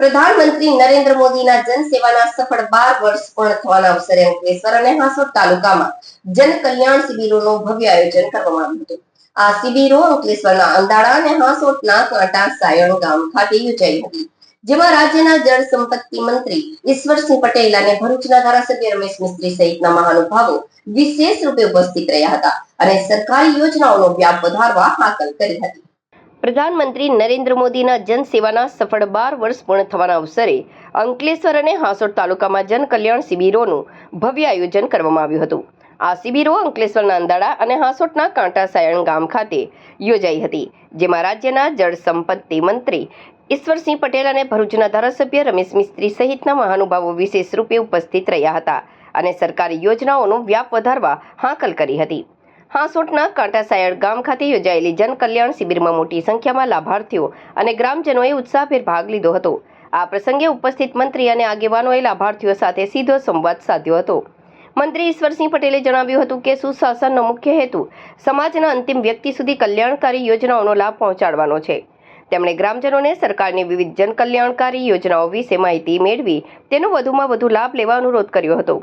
પ્રધાનમંત્રી નરેન્દ્ર મોદીના જનસેવાના સફળ 12 વર્ષ પૂર્ણ થવાના અવસરે અંકલેશ્વર અને હાંસોટ તાલુકામાં જનકલ્યાણ શિબિરોનું ભવ્ય આયોજન કરવામાં આવ્યું હતું. આ શિબિરો અંકલેશ્વરના અંદાડા અને હાંસોટના કાંટા સાયણ ગામ ખાતે યોજાઈ હતી, જેમાં રાજ્યના જળ સંપત્તિ મંત્રી ઈશ્વરસિંહ પટેલ અને ભરૂચના ધારાસભ્ય રમેશ મિસ્ત્રી સહિતના મહાનુભાવો વિશેષ રૂપે ઉપસ્થિત રહ્યા હતા અને સરકારી યોજનાઓનો વ્યાપ વધારવા હાકલ કરી હતી. પ્રધાનમંત્રી નરેન્દ્ર મોદીના જનસેવાના સફળ 12 વર્ષ પૂર્ણ થવાના અવસરે અંકલેશ્વર અને હાંસોટ તાલુકામાં જનકલ્યાણ શિબિરોનું ભવ્ય આયોજન કરવામાં આવ્યું હતું. આ શિબિરો અંકલેશ્વરના અંદાડા અને હાંસોટના કાંટા સાયણ ગામ ખાતે યોજાઈ હતી, જેમાં રાજ્યના જળ સંપત્તિ મંત્રી ઈશ્વરસિંહ પટેલ અને ભરૂચના ધારાસભ્ય રમેશ મિસ્ત્રી સહિતના મહાનુભાવો વિશેષ રૂપે ઉપસ્થિત રહ્યા હતા અને સરકારી યોજનાઓનો વ્યાપ વધારવા હાકલ કરી હતી. હાંસોટના કાંટાસાયણ ગામ ખાતે યોજાયેલી જનકલ્યાણ શિબિરમાં મોટી સંખ્યામાં લાભાર્થીઓ અને ગ્રામજનોએ ઉત્સાહભેર ભાગ લીધો હતો. આ પ્રસંગે ઉપસ્થિત મંત્રી અને આગેવાનોએ લાભાર્થીઓ સાથે સીધો સંવાદ સાધ્યો હતો. મંત્રી ઈશ્વરસિંહ પટેલે જણાવ્યું હતું કે સુશાસનનો મુખ્ય હેતુ સમાજના અંતિમ વ્યક્તિ સુધી કલ્યાણકારી યોજનાઓનો લાભ પહોંચાડવાનો છે. તેમણે ગ્રામજનોને સરકારની વિવિધ જનકલ્યાણકારી યોજનાઓ વિશે માહિતી મેળવી તેનો વધુમાં વધુ લાભ લેવા અનુરોધ કર્યો હતો.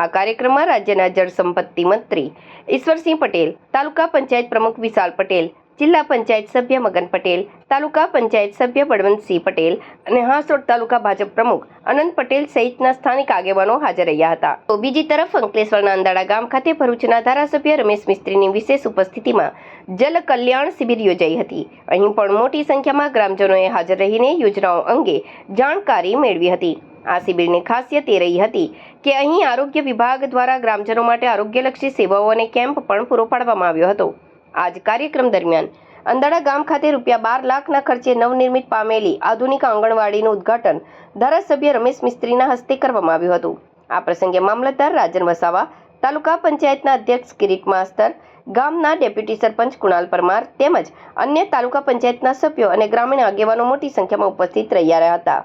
આ કાર્યક્રમમાં રાજ્યના જળ સંપત્તિ મંત્રી ઈશ્વરસિંહ પટેલ, તાલુકા પંચાયત પ્રમુખ વિશાલ પટેલ, જિલ્લા પંચાયત સભ્ય મગન પટેલ, તાલુકા પંચાયત સભ્ય બળવંતસિંહ પટેલ અને હાંસોટ તાલુકા ભાજપ પ્રમુખ અનંત પટેલ સહિતના સ્થાનિક આગેવાનો હાજર રહ્યા હતા. તો બીજી તરફ અંકલેશ્વરના અંદાડા ગામ ખાતે ભરૂચના ધારાસભ્ય રમેશ મિસ્ત્રીની વિશેષ ઉપસ્થિતિમાં જલ કલ્યાણ શિબિર યોજાઈ હતી. અહીં પણ મોટી સંખ્યામાં ગ્રામજનોએ હાજર રહીને યોજનાઓ અંગે જાણકારી મેળવી હતી. આ શિબિરની ખાસિયત એ રહી હતી કે અહીં આરોગ્ય વિભાગ દ્વારા ગ્રામજનો માટે આરોગ્યલક્ષી સેવાઓ અને કેમ્પ પણ પૂરો પાડવામાં આવ્યો હતો. આ જ કાર્યક્રમ દરમિયાન અંદાડા ગામ ખાતે ₹12 લાખના ખર્ચે નવનિર્મિત પામેલી આધુનિક આંગણવાડીનું ઉદ્ઘાટન ધારાસભ્ય રમેશ મિસ્ત્રીના હસ્તે કરવામાં આવ્યું હતું. આ પ્રસંગે મામલતદાર રાજન વસાવા, તાલુકા પંચાયતના અધ્યક્ષ કિરીટ માસ્તર, ગામના ડેપ્યુટી સરપંચ કુણાલ પરમાર તેમજ અન્ય તાલુકા પંચાયતના સભ્યો અને ગ્રામીણ આગેવાનો મોટી સંખ્યામાં ઉપસ્થિત રહ્યા હતા.